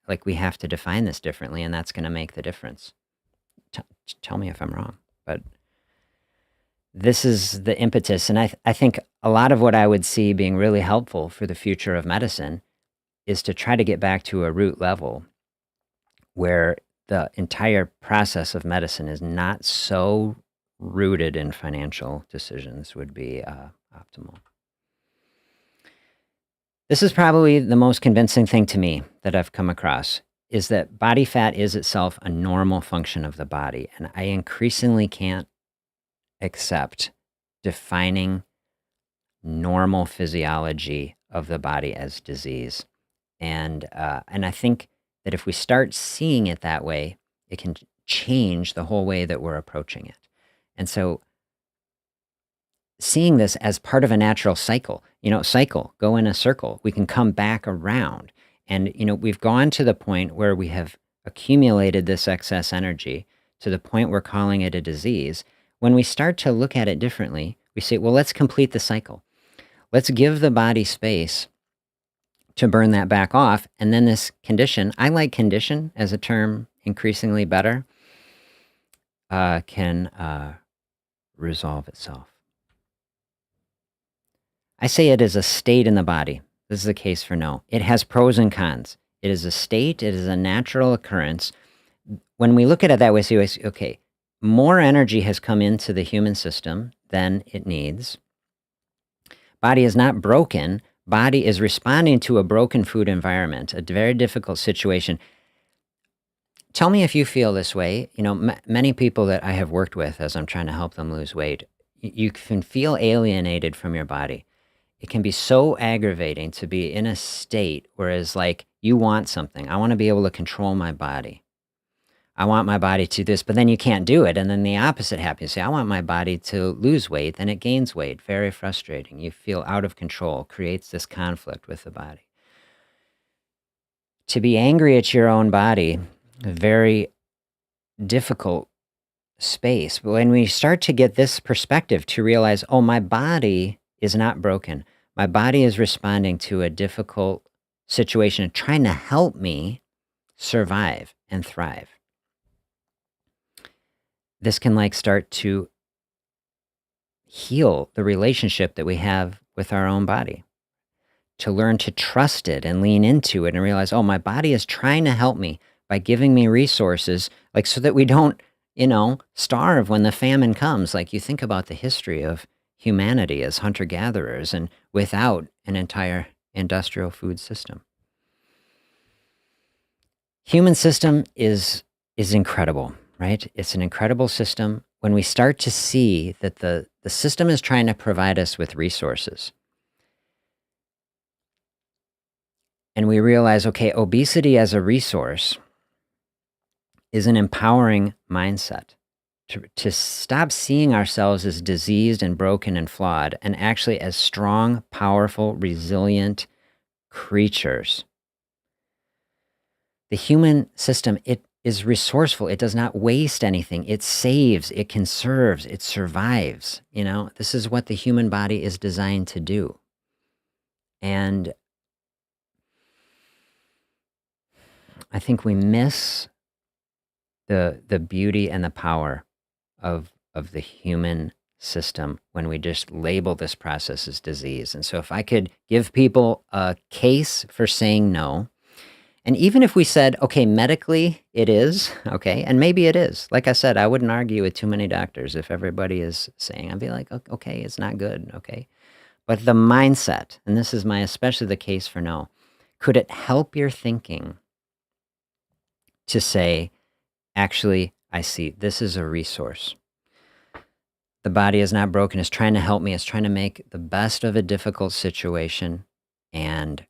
like we have to define this differently, and that's going to make the difference. Tell me if I'm wrong, but this is the impetus. And I think a lot of what I would see being really helpful for the future of medicine is to try to get back to a root level where the entire process of medicine is not so rooted in financial decisions would be optimal. This is probably the most convincing thing to me that I've come across, is that body fat is itself a normal function of the body. And I increasingly can't accept defining normal physiology of the body as disease. And I think that if we start seeing it that way, it can change the whole way that we're approaching it. And so seeing this as part of a natural cycle, go in a circle, we can come back around. And, we've gone to the point where we have accumulated this excess energy to the point we're calling it a disease. When we start to look at it differently, we say, well, let's complete the cycle. Let's give the body space to burn that back off. And then this condition, I like condition as a term increasingly better, can resolve itself. I say it is a state in the body. This is the case for no. It has pros and cons. It is a state. It is a natural occurrence. When we look at it that way, we say, okay, more energy has come into the human system than it needs. Body is not broken. Body is responding to a broken food environment, a very difficult situation. Tell me if you feel this way. Many people that I have worked with as I'm trying to help them lose weight, you can feel alienated from your body. It can be so aggravating to be in a state whereas like you want something. I want to be able to control my body. I want my body to this, but then you can't do it. And then the opposite happens. You say, I want my body to lose weight, then it gains weight. Very frustrating. You feel out of control, creates this conflict with the body. To be angry at your own body, a very difficult space. But when we start to get this perspective to realize, oh, my body is not broken. My body is responding to a difficult situation and trying to help me survive and thrive. This can start to heal the relationship that we have with our own body, to learn to trust it and lean into it and realize, oh, my body is trying to help me by giving me resources, so that we don't, starve when the famine comes. You think about the history of humanity as hunter-gatherers and without an entire industrial food system. Human system is incredible, right? It's an incredible system. When we start to see that the system is trying to provide us with resources, and we realize, okay, obesity as a resource is an empowering mindset to stop seeing ourselves as diseased and broken and flawed, and actually as strong, powerful, resilient creatures. The human system, it is resourceful. It does not waste anything. It saves, it conserves, it survives. This is what the human body is designed to do. And I think we miss the beauty and the power of the human system when we just label this process as disease. And so if I could give people a case for saying no, and even if we said, okay, medically it is, okay, and maybe it is. Like I said, I wouldn't argue with too many doctors if everybody is saying, I'd be like, okay, it's not good, okay. But the mindset, and this is especially the case for no, could it help your thinking to say, actually, I see this is a resource. The body is not broken. It's trying to help me. It's trying to make the best of a difficult situation and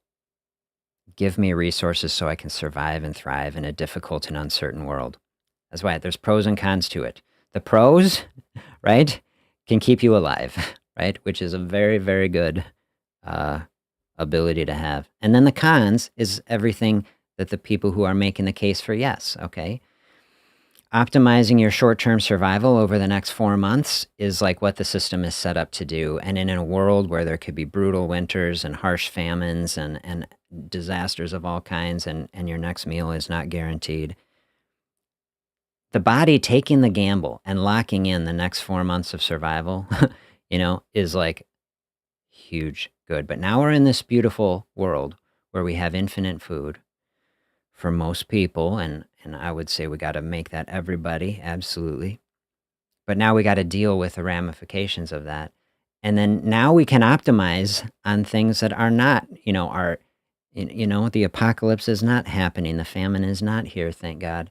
give me resources so I can survive and thrive in a difficult and uncertain world. That's why there's pros and cons to it. The pros, right, can keep you alive, right, which is a very, very good ability to have. And then the cons is everything that the people who are making the case for yes, okay? Optimizing your short-term survival over the next 4 months is what the system is set up to do. And in a world where there could be brutal winters and harsh famines and disasters of all kinds, and your next meal is not guaranteed, the body taking the gamble and locking in the next 4 months of survival, is huge good. But now we're in this beautiful world where we have infinite food for most people, and I would say we got to make that everybody, absolutely. But now we got to deal with the ramifications of that. And then now we can optimize on things that are not, the apocalypse is not happening. The famine is not here, thank God.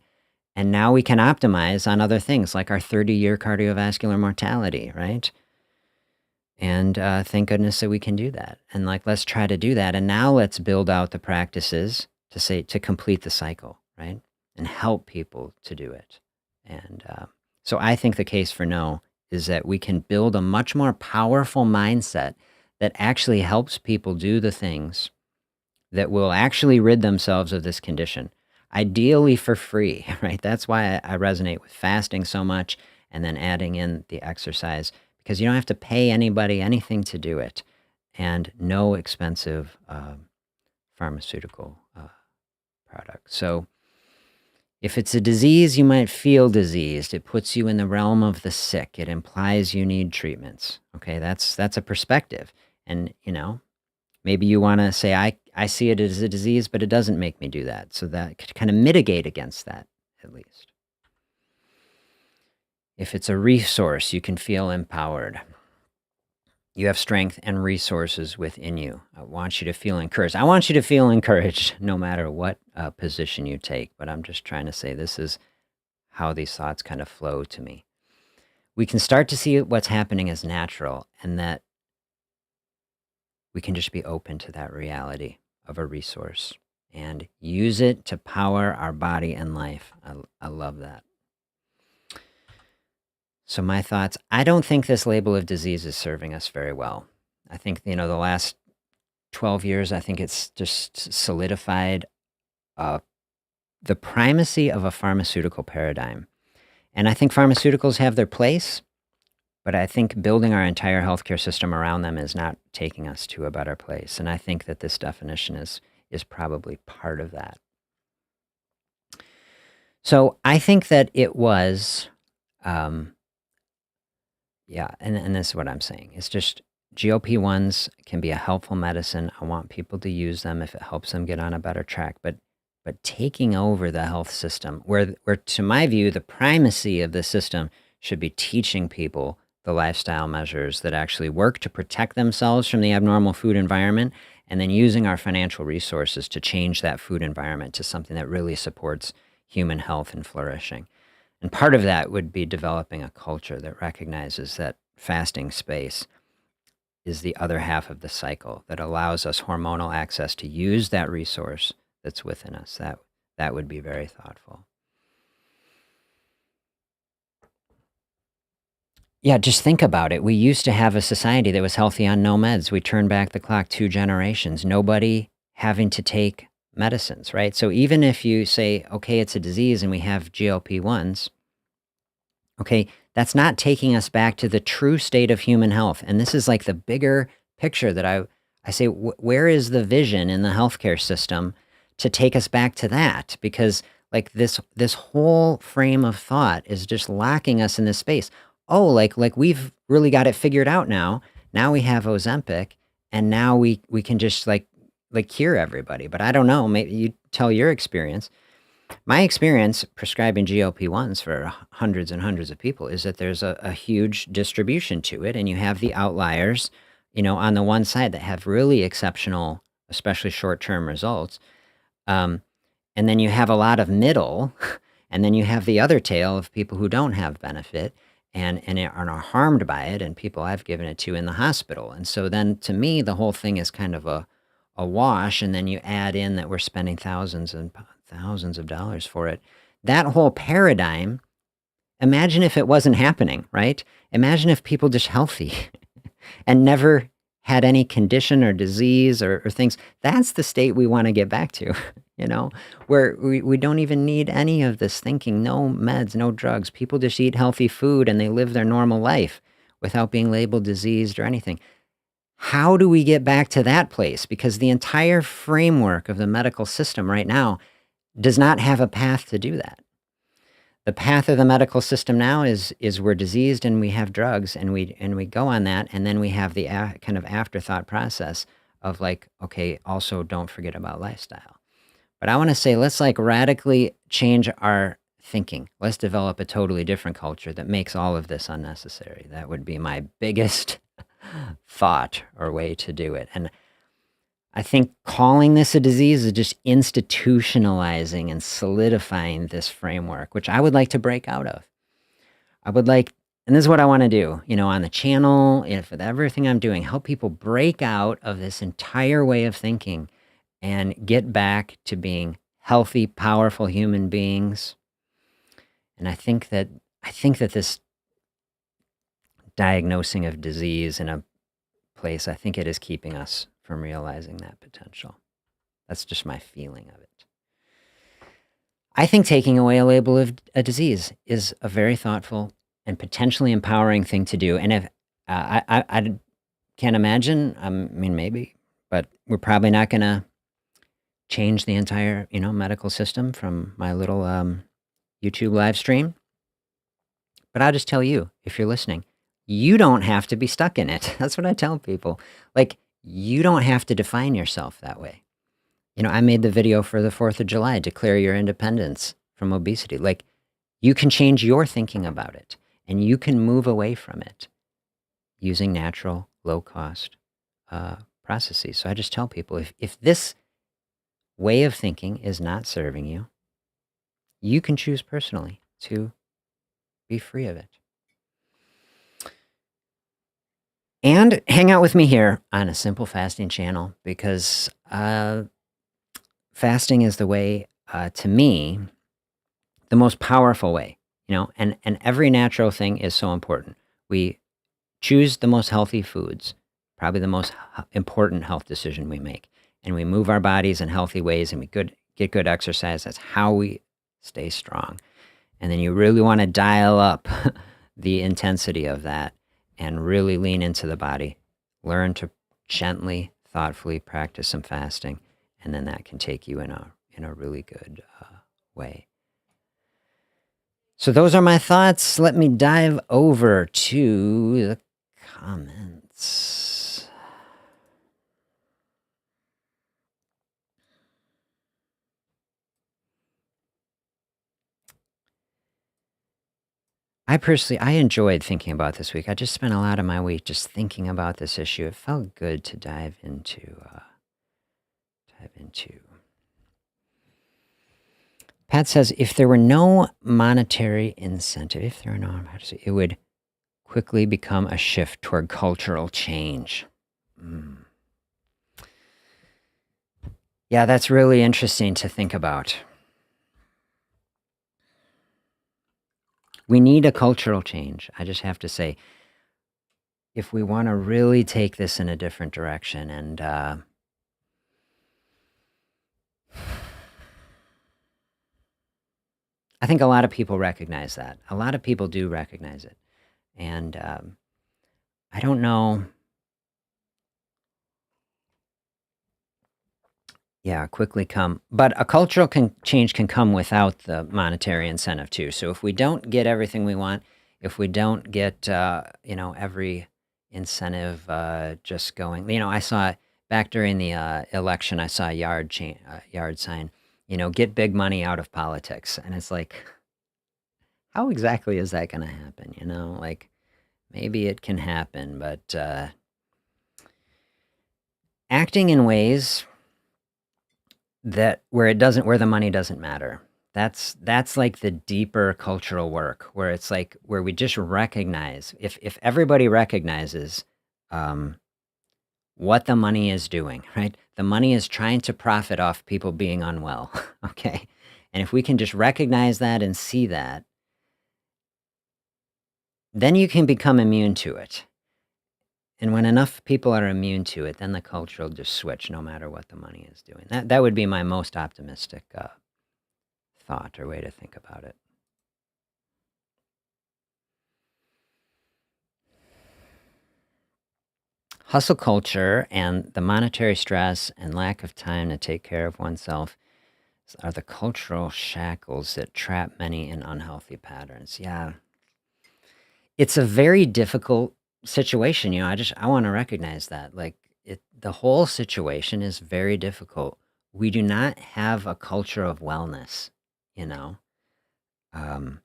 And now we can optimize on other things like our 30-year cardiovascular mortality, right? And thank goodness that we can do that. And like, let's try to do that. And now let's build out the practices to complete the cycle, right? And help people to do it. And so I think the case for no is that we can build a much more powerful mindset that actually helps people do the things that will actually rid themselves of this condition, ideally for free, right? That's why I resonate with fasting so much, and then adding in the exercise, because you don't have to pay anybody anything to do it, and no expensive pharmaceutical product. So if it's a disease, you might feel diseased. It puts you in the realm of the sick. It implies you need treatments. Okay, that's a perspective. And, maybe you want to say, I see it as a disease, but it doesn't make me do that. So that could kind of mitigate against that, at least. If it's a resource, you can feel empowered. You have strength and resources within you. I want you to feel encouraged. I want you to feel encouraged no matter what position you take. But I'm just trying to say this is how these thoughts kind of flow to me. We can start to see what's happening as natural, and that we can just be open to that reality of a resource and use it to power our body and life. I love that. So my thoughts, I don't think this label of disease is serving us very well. I think, the last 12 years, I think it's just solidified the primacy of a pharmaceutical paradigm. And I think pharmaceuticals have their place, but I think building our entire healthcare system around them is not taking us to a better place. And I think that this definition is probably part of that. So I think that it was, yeah, and this is what I'm saying. It's just GLP-1s can be a helpful medicine. I want people to use them if it helps them get on a better track. But taking over the health system, where to my view, the primacy of the system should be teaching people the lifestyle measures that actually work to protect themselves from the abnormal food environment, and then using our financial resources to change that food environment to something that really supports human health and flourishing. And part of that would be developing a culture that recognizes that fasting space is the other half of the cycle that allows us hormonal access to use that resource that's within us. That would be very thoughtful. Yeah, just think about it. We used to have a society that was healthy on no meds. We turned back the clock 2 generations, nobody having to take medicines, right? So even if you say, okay, it's a disease and we have GLP-1s, okay, that's not taking us back to the true state of human health. And this is like the bigger picture that I say, where is the vision in the healthcare system to take us back to that? Because like this whole frame of thought is just locking us in this space. Oh, like we've really got it figured out now. Now we have Ozempic, and now we can just like cure everybody. But I don't know, maybe you tell your experience. My experience prescribing GLP-1s for hundreds and hundreds of people is that there's a huge distribution to it, and you have the outliers, on the one side that have really exceptional, especially short-term results. And then you have a lot of middle, and then you have the other tail of people who don't have benefit and are harmed by it, and people I've given it to in the hospital. And so then to me, the whole thing is kind of a wash, and then you add in that we're spending thousands and thousands of dollars for it. That whole paradigm, imagine if it wasn't happening, right? Imagine if people just healthy and never had any condition or disease or things. That's the state we want to get back to, where we don't even need any of this thinking, no meds, no drugs. People just eat healthy food and they live their normal life without being labeled diseased or anything. How do we get back to that place? Because the entire framework of the medical system right now does not have a path to do that. The path of the medical system now is we're diseased and we have drugs and we go on that, and then we have the kind of afterthought process of like, okay, also don't forget about lifestyle. But I want to say, let's like radically change our thinking. Let's develop a totally different culture that makes all of this unnecessary. That would be my biggest thought or way to do it. And I think calling this a disease is just institutionalizing and solidifying this framework, which I would like to break out of. I would like, and this is what I want to do, on the channel, with everything I'm doing, help people break out of this entire way of thinking and get back to being healthy, powerful human beings. And I think that this diagnosing of disease in a place, I think it is keeping us from realizing that potential. That's just my feeling of it. I think taking away a label of a disease is a very thoughtful and potentially empowering thing to do. And if I can't imagine, I mean, maybe, but we're probably not going to change the entire, medical system from my little YouTube live stream. But I'll just tell you, if you're listening, you don't have to be stuck in it. That's what I tell people. Like, you don't have to define yourself that way. I made the video for the 4th of July, declare your independence from obesity. Like, you can change your thinking about it, and you can move away from it using natural, low-cost processes. So I just tell people, if this way of thinking is not serving you, you can choose personally to be free of it. And hang out with me here on a simple fasting channel, because fasting is the way, to me, the most powerful way, and every natural thing is so important. We choose the most healthy foods, probably the most important health decision we make. And we move our bodies in healthy ways, and we get good exercise. That's how we stay strong. And then you really want to dial up the intensity of that and really lean into the body. Learn to gently, thoughtfully practice some fasting, and then that can take you in a really good way. So those are my thoughts. Let me dive over to the comments. I enjoyed thinking about this week. I just spent a lot of my week just thinking about this issue. It felt good to dive into. Pat says, if there were no monetary incentive, it would quickly become a shift toward cultural change. Yeah, that's really interesting to think about. We need a cultural change. I just have to say, if we want to really take this in a different direction, and I think a lot of people recognize that. A lot of people do recognize it. And I don't know. Yeah, quickly come. But a cultural change can come without the monetary incentive too. So if we don't get everything we want, if we don't get, every incentive just going, I saw back during the election, I saw a yard sign, get big money out of politics. And it's like, how exactly is that going to happen? Like, maybe it can happen, but acting in ways that where the money doesn't matter. That's like the deeper cultural work, where it's like where we just recognize, if everybody recognizes what the money is doing, right? The money is trying to profit off people being unwell, okay? And if we can just recognize that and see that, then you can become immune to it. And when enough people are immune to it, then the culture will just switch no matter what the money is doing. That would be my most optimistic thought or way to think about it. Hustle culture and the monetary stress and lack of time to take care of oneself are the cultural shackles that trap many in unhealthy patterns. Yeah. It's a very difficult situation, I want to recognize that. Like, the whole situation is very difficult. We do not have a culture of wellness, Um,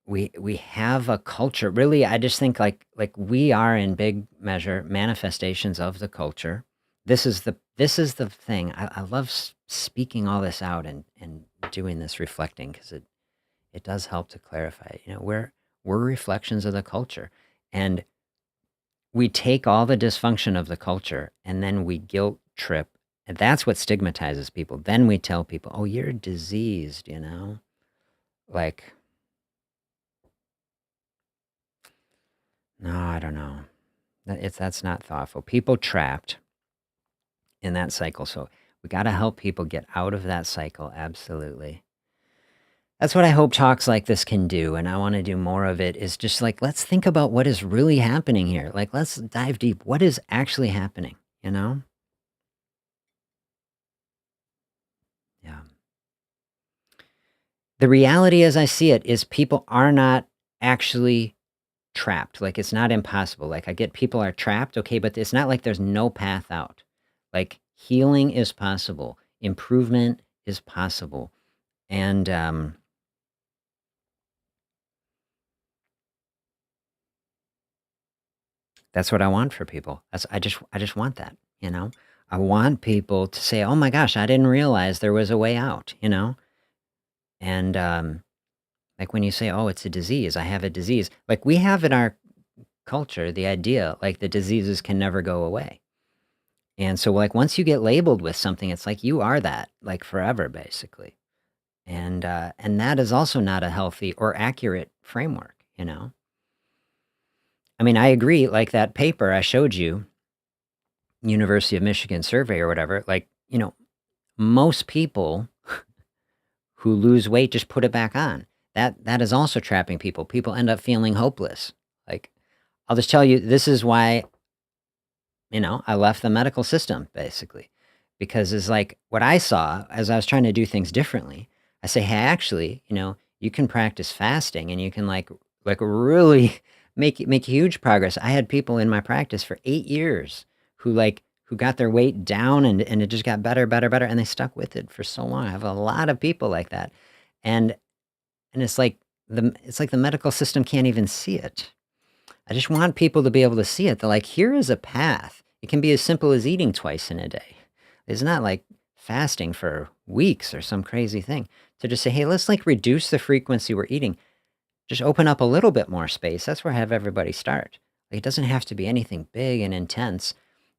we have a culture. Really, I just think like we are in big measure manifestations of the culture, this is the thing. I love speaking all this out and doing this reflecting because it does help to clarify. We're reflections of the culture, and we take all the dysfunction of the culture and then we guilt trip, and that's what stigmatizes people. Then we tell people, "Oh, you're diseased," like, no, I don't know. That's not thoughtful. People trapped in that cycle. So we got to help people get out of that cycle. Absolutely. That's what I hope talks like this can do. And I want to do more of it is just like, let's think about what is really happening here. Like, let's dive deep. What is actually happening? Yeah. The reality as I see it is people are not actually trapped. Like, it's not impossible. Like, I get people are trapped. Okay. But it's not like there's no path out. Like, healing is possible. Improvement is possible. And, that's what I want for people. I just want that, I want people to say, "Oh my gosh, I didn't realize there was a way out," And like when you say, "Oh, it's a disease. I have a disease." Like we have in our culture the idea like the diseases can never go away. And so like once you get labeled with something, it's like you are that like forever basically. And that is also not a healthy or accurate framework. I mean, I agree like that paper I showed you, University of Michigan survey or whatever, like, most people who lose weight just put it back on. That is also trapping people. People end up feeling hopeless. Like, I'll just tell you, this is why, I left the medical system basically. Because it's like what I saw as I was trying to do things differently. I say, hey, actually, you can practice fasting and you can like really make huge progress. I had people in my practice for 8 years who got their weight down and it just got better, better, better, and they stuck with it for so long. I have a lot of people like that. And it's like the medical system can't even see it. I just want people to be able to see it. They're like, here is a path. It can be as simple as eating twice in a day. It's not like fasting for weeks or some crazy thing. To just say, hey, let's like reduce the frequency we're eating. Just open up a little bit more space. That's where I have everybody start. Like, it doesn't have to be anything big and intense.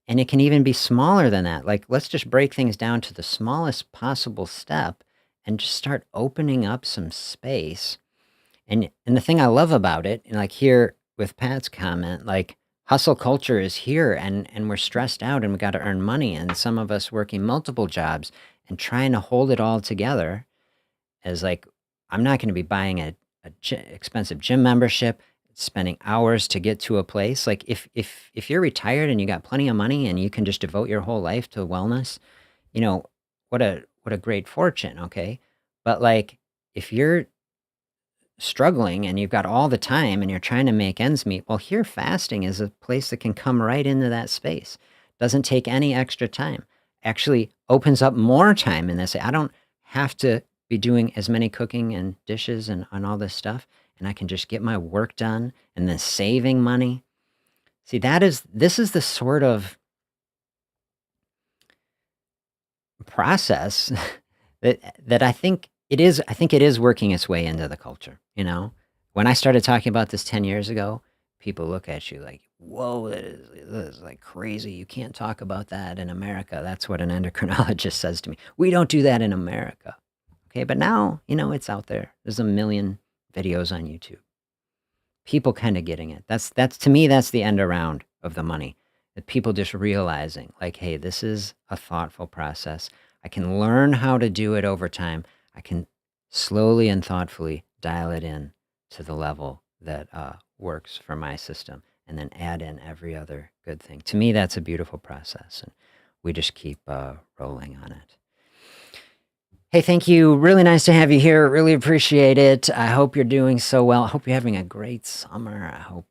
And it can even be smaller than that. Like, let's just break things down to the smallest possible step and just start opening up some space. And the thing I love about it, and like here with Pat's comment, like hustle culture is here and we're stressed out and we got to earn money. And some of us working multiple jobs and trying to hold it all together as like, I'm not going to be buying a expensive gym membership, spending hours to get to a place. Like if you're retired and you got plenty of money and you can just devote your whole life to wellness, what a great fortune. Okay. But like, if you're struggling and you've got all the time and you're trying to make ends meet, well, here fasting is a place that can come right into that space. Doesn't take any extra time. Actually opens up more time in this. I don't have to be doing as many cooking and dishes and all this stuff. And I can just get my work done and then saving money. See, this is the sort of process that I think it is working its way into the culture. When I started talking about this 10 years ago, people look at you like, whoa, that is like crazy. You can't talk about that in America. That's what an endocrinologist says to me. We don't do that in America. Okay, but now, it's out there. There's a million videos on YouTube. People kind of getting it. That's to me, that's the end around of the money. That people just realizing like, hey, this is a thoughtful process. I can learn how to do it over time. I can slowly and thoughtfully dial it in to the level that works for my system and then add in every other good thing. To me, that's a beautiful process. And we just keep rolling on it. Hey, thank you. Really nice to have you here. Really appreciate it. I hope you're doing so well. I hope you're having a great summer. I hope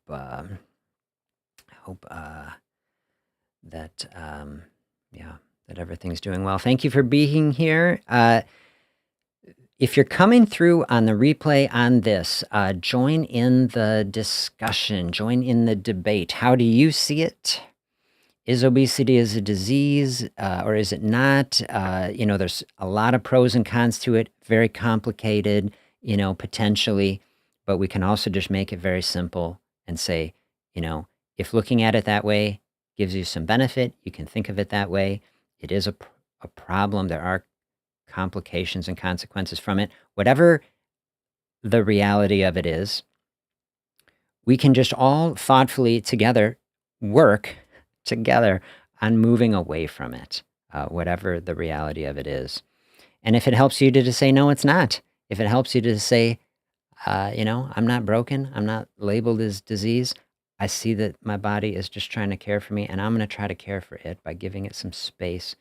that that everything's doing well. Thank you for being here. If you're coming through on the replay on this, join in the discussion, join in the debate. How do you see it? is obesity as a disease or is it not? There's a lot of pros and cons to it, very complicated, potentially, but we can also just make it very simple and say, if looking at it that way gives you some benefit, you can think of it that way. It is a problem. There are complications and consequences from it. Whatever the reality of it is, we can just all thoughtfully together work together on moving away from it, whatever the reality of it is. And if it helps you to just say, no, it's not. If it helps you to say, I'm not broken. I'm not labeled as disease. I see that my body is just trying to care for me, and I'm going to try to care for it by giving it some space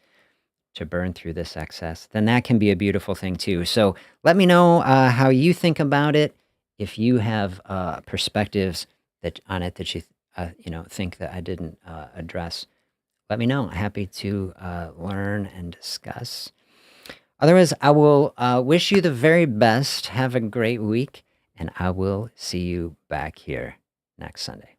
to burn through this excess, then that can be a beautiful thing too. So let me know how you think about it. If you have perspectives on it that you think that I didn't address, let me know. Happy to learn and discuss. Otherwise, I will wish you the very best. Have a great week, and I will see you back here next Sunday.